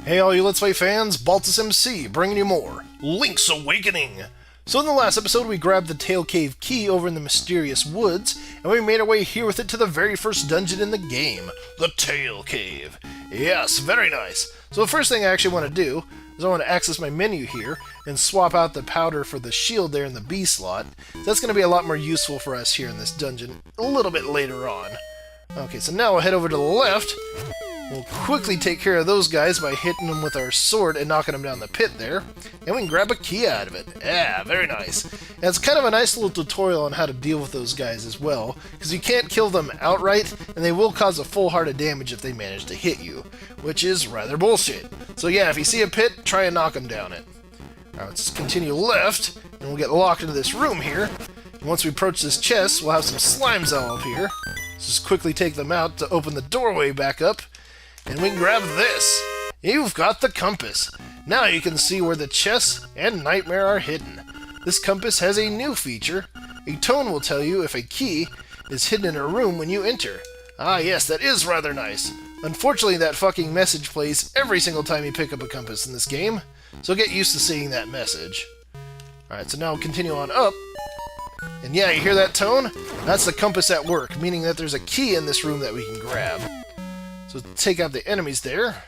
Hey all you Let's Play fans, Baltus MC bringing you more Link's Awakening! So in the last episode we grabbed the Tail Cave key over in the mysterious woods, and we made our way here with it to the very first dungeon in the game, the Tail Cave. Yes, very nice. So the first thing I actually want to do is I want to access my menu here and swap out the powder for the shield there in the B slot. That's going to be a lot more useful for us here in this dungeon a little bit later on. Okay, so now we'll head over to the left. We'll quickly take care of those guys by hitting them with our sword and knocking them down the pit there. And we can grab a key out of it. Yeah, very nice. And it's kind of a nice little tutorial on how to deal with those guys as well, because you can't kill them outright, and they will cause a full heart of damage if they manage to hit you, which is rather bullshit. So yeah, if you see a pit, try and knock them down it. Alright, let's continue left, and we'll get locked into this room here. And once we approach this chest, we'll have some slimes all up here. Let's just quickly take them out to open the doorway back up. And we can grab this. You've got the compass. Now you can see where the chest and nightmare are hidden. This compass has a new feature. A tone will tell you if a key is hidden in a room when you enter. Ah yes, that is rather nice. Unfortunately, that fucking message plays every single time you pick up a compass in this game, so get used to seeing that message. Alright, so now we'll continue on up. And yeah, you hear that tone? That's the compass at work, meaning that there's a key in this room that we can grab. So take out the enemies there.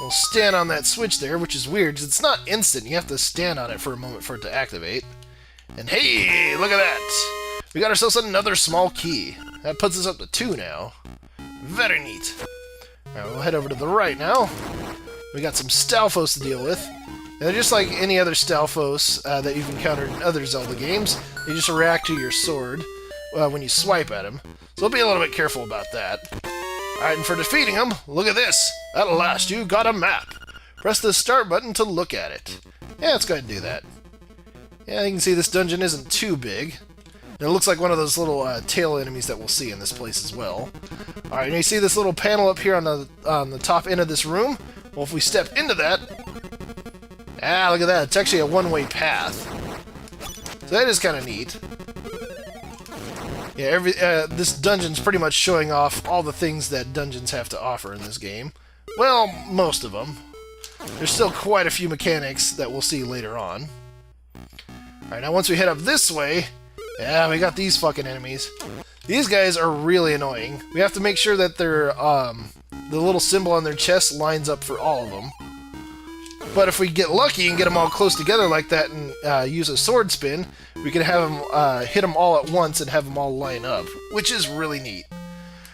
We'll stand on that switch there, which is weird, because it's not instant. You have to stand on it for a moment for it to activate. And hey, look at that! We got ourselves another small key. That puts us up to 2 now. Very neat. Alright, we'll head over to the right now. We got some Stalfos to deal with. And they're just like any other Stalfos that you've encountered in other Zelda games. They just react to your sword when you swipe at them. So be a little bit careful about that. Alright, and for defeating him, look at this. At last, you got a map. Press the start button to look at it. Yeah, let's go ahead and do that. Yeah, you can see this dungeon isn't too big. And it looks like one of those little tail enemies that we'll see in this place as well. Alright, and you see this little panel up here on the top end of this room? Well, if we step into that... Ah, look at that. It's actually a one-way path. So that is kind of neat. Yeah, this dungeon's pretty much showing off all the things that dungeons have to offer in this game. Well, most of them. There's still quite a few mechanics that we'll see later on. Alright, now once we head up this way, yeah, we got these fucking enemies. These guys are really annoying. We have to make sure that their, the little symbol on their chest lines up for all of them. But if we get lucky and get them all close together like that and use a sword spin, we can have them hit them all at once and have them all line up, which is really neat.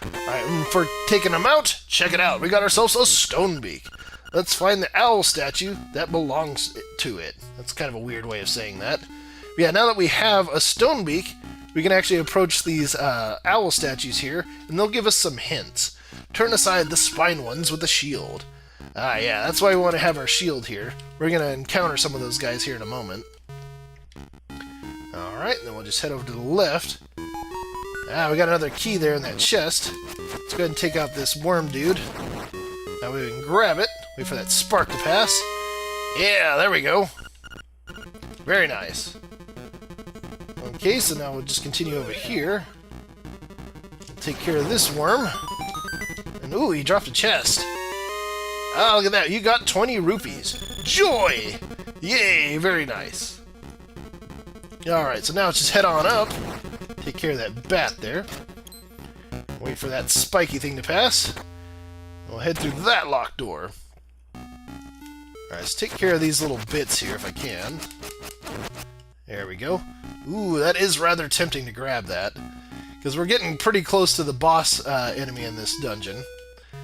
Alright, and for taking them out, check it out. We got ourselves a stone beak. Let's find the owl statue that belongs to it. That's kind of a weird way of saying that. But yeah, now that we have a stone beak, we can actually approach these owl statues here, and they'll give us some hints. Turn aside the spine ones with a shield. Ah, yeah, that's why we want to have our shield here. We're going to encounter some of those guys here in a moment. Alright, then we'll just head over to the left. Ah, we got another key there in that chest. Let's go ahead and take out this worm dude. That way we can grab it. Wait for that spark to pass. Yeah, there we go. Very nice. Okay, so now we'll just continue over here. Take care of this worm. And ooh, he dropped a chest. Oh, look at that. You got 20 rupees. Joy! Yay, very nice. Alright, so now let's just head on up. Take care of that bat there. Wait for that spiky thing to pass. We'll head through that locked door. Alright, let's take care of these little bits here if I can. There we go. Ooh, that is rather tempting to grab that. Because we're getting pretty close to the boss enemy in this dungeon.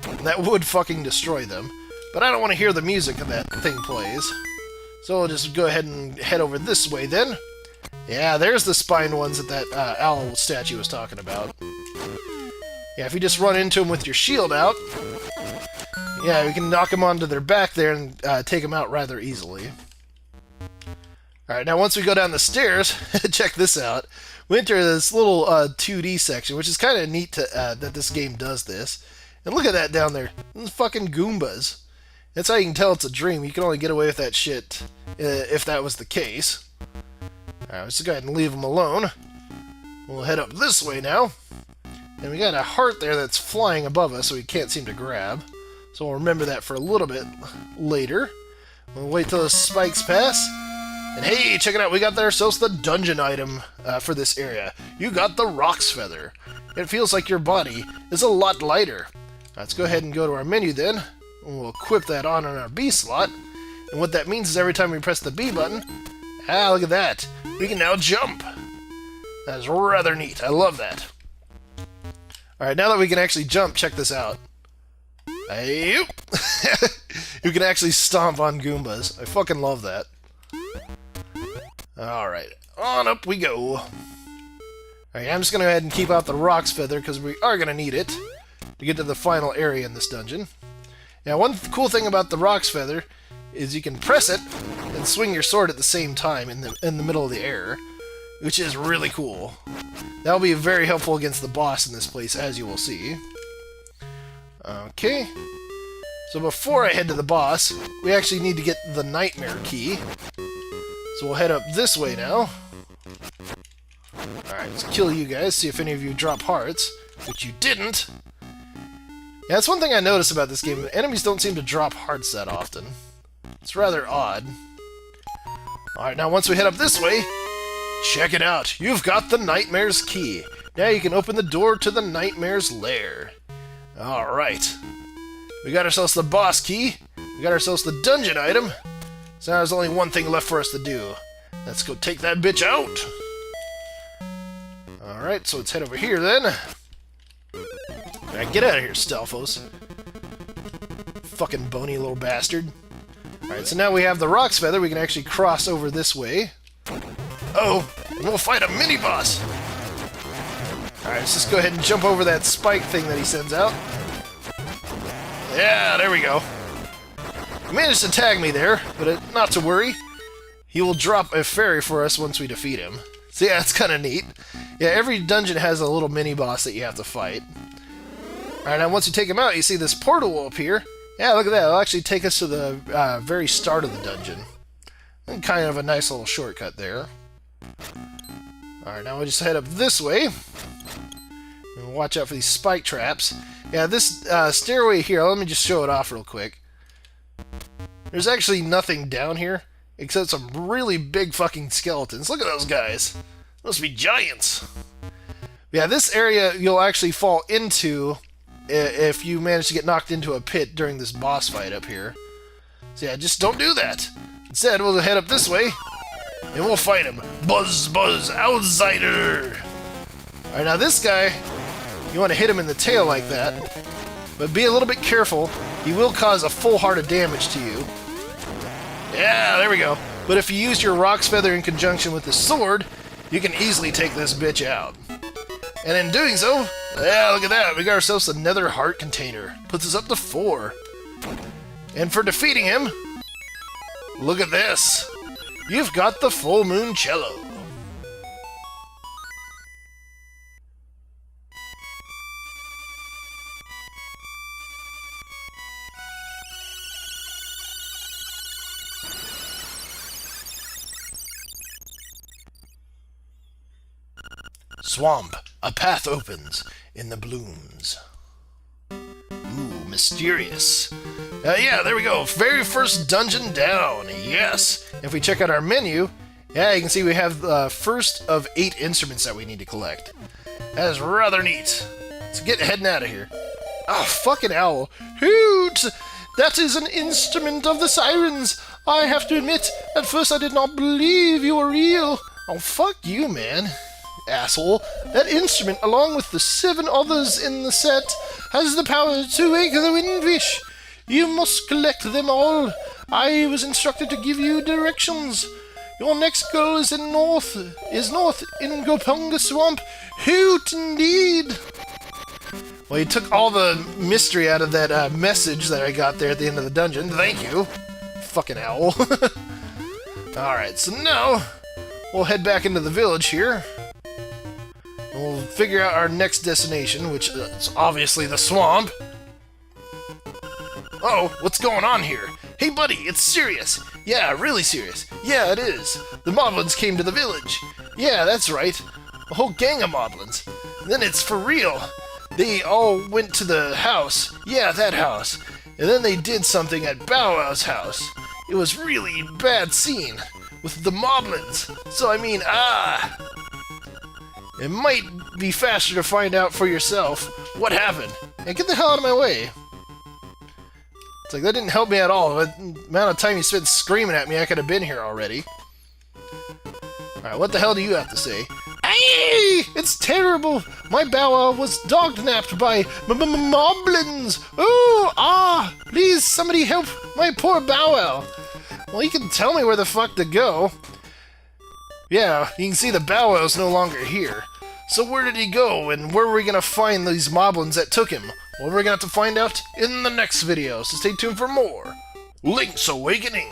And that would fucking destroy them. But I don't want to hear the music that thing plays. So we'll just go ahead and head over this way then. Yeah, there's the spined ones that owl statue was talking about. Yeah, if you just run into them with your shield out, yeah, we can knock them onto their back there and take them out rather easily. Alright, now once we go down the stairs, check this out. We enter this little 2D section, which is kind of neat that this game does this. And look at that down there. Those fucking Goombas. That's how you can tell it's a dream. You can only get away with that shit if that was the case. Alright, let's go ahead and leave them alone. We'll head up this way now. And we got a heart there that's flying above us, so we can't seem to grab. So we'll remember that for a little bit later. We'll wait till the spikes pass. And hey, check it out, we got ourselves the dungeon item for this area. You got the Roc's Feather. It feels like your body is a lot lighter. Let's go ahead and go to our menu then. And we'll equip that on our B slot. And what that means is every time we press the B button, look at that. We can now jump. That is rather neat. I love that. Alright, now that we can actually jump, check this out. You can actually stomp on Goombas. I fucking love that. Alright, on up we go. Alright, I'm just going to go ahead and keep out the Roc's Feather because we are going to need it to get to the final area in this dungeon. Now, one cool thing about the Roc's Feather is you can press it and swing your sword at the same time in the middle of the air, which is really cool. That'll be very helpful against the boss in this place, as you will see. Okay. So before I head to the boss, we actually need to get the Nightmare Key. So we'll head up this way now. Alright, let's kill you guys, see if any of you drop hearts, which you didn't. Yeah, that's one thing I noticed about this game. Enemies don't seem to drop hearts that often. It's rather odd. Alright, now once we head up this way, check it out. You've got the Nightmare's Key. Now you can open the door to the Nightmare's lair. Alright. We got ourselves the boss key. We got ourselves the dungeon item. So now there's only one thing left for us to do. Let's go take that bitch out. Alright, so let's head over here then. Alright, get out of here, Stelphos. Fucking bony little bastard. Alright, so now we have the Roc's Feather. We can actually cross over this way. Oh, and we'll fight a mini-boss. Alright, let's just go ahead and jump over that spike thing that he sends out. Yeah, there we go. He managed to tag me there, but not to worry. He will drop a fairy for us once we defeat him. So yeah, it's kind of neat. Yeah, every dungeon has a little mini-boss that you have to fight. Alright, now once you take him out, you see this portal will appear. Yeah, look at that. It'll actually take us to the very start of the dungeon. And kind of a nice little shortcut there. Alright, now we'll just head up this way. And watch out for these spike traps. Yeah, this stairway here, let me just show it off real quick. There's actually nothing down here, except some really big fucking skeletons. Look at those guys. Those must be giants. Yeah, this area you'll actually fall into if you manage to get knocked into a pit during this boss fight up here. So yeah, just don't do that. Instead, we'll head up this way, and we'll fight him. Buzz, buzz, outsider! Alright, now this guy, you want to hit him in the tail like that, but be a little bit careful. He will cause a full heart of damage to you. Yeah, there we go. But if you use your Roc's Feather in conjunction with the sword, you can easily take this bitch out. And in doing so, yeah, look at that. We got ourselves a nether heart container. Puts us up to 4. And for defeating him, look at this. You've got the full Moon Cello. Swamp. A path opens in the blooms. Ooh, mysterious. Yeah, there we go. Very first dungeon down. Yes. If we check out our menu, yeah, you can see we have the first of 8 instruments that we need to collect. That is rather neat. Let's get heading out of here. Oh, fucking owl. Hoot! That is an instrument of the sirens. I have to admit, at first I did not believe you were real. Oh, fuck you, man. Asshole. That instrument, along with the 7 others in the set, has the power to wake the windfish. You must collect them all. I was instructed to give you directions. Your next goal is north in Gopunga Swamp. Hoot indeed. Well, you took all the mystery out of that message that I got there at the end of the dungeon. Thank you. Fucking owl. Alright, so now we'll head back into the village here. We'll figure out our next destination, which is obviously the swamp. Oh, what's going on here? Hey buddy, it's serious. Yeah, really serious. Yeah, it is. The moblins came to the village. Yeah, that's right. A whole gang of moblins. And then it's for real. They all went to the house. Yeah, that house. And then they did something at Bow Wow's house. It was really bad scene with the moblins. So I mean, it might be faster to find out for yourself what happened. And get the hell out of my way. It's like, that didn't help me at all. The amount of time you spent screaming at me, I could have been here already. Alright, what the hell do you have to say? Hey! It's terrible! My Bow Wow was dog-napped by moblins! Ooh! Please, somebody help my poor Bow Wow! Well, you can tell me where the fuck to go. Yeah, you can see the Bow Wow's no longer here. So where did he go, and where are we gonna find these moblins that took him? Well, we're gonna have to find out in the next video, so stay tuned for more Link's Awakening!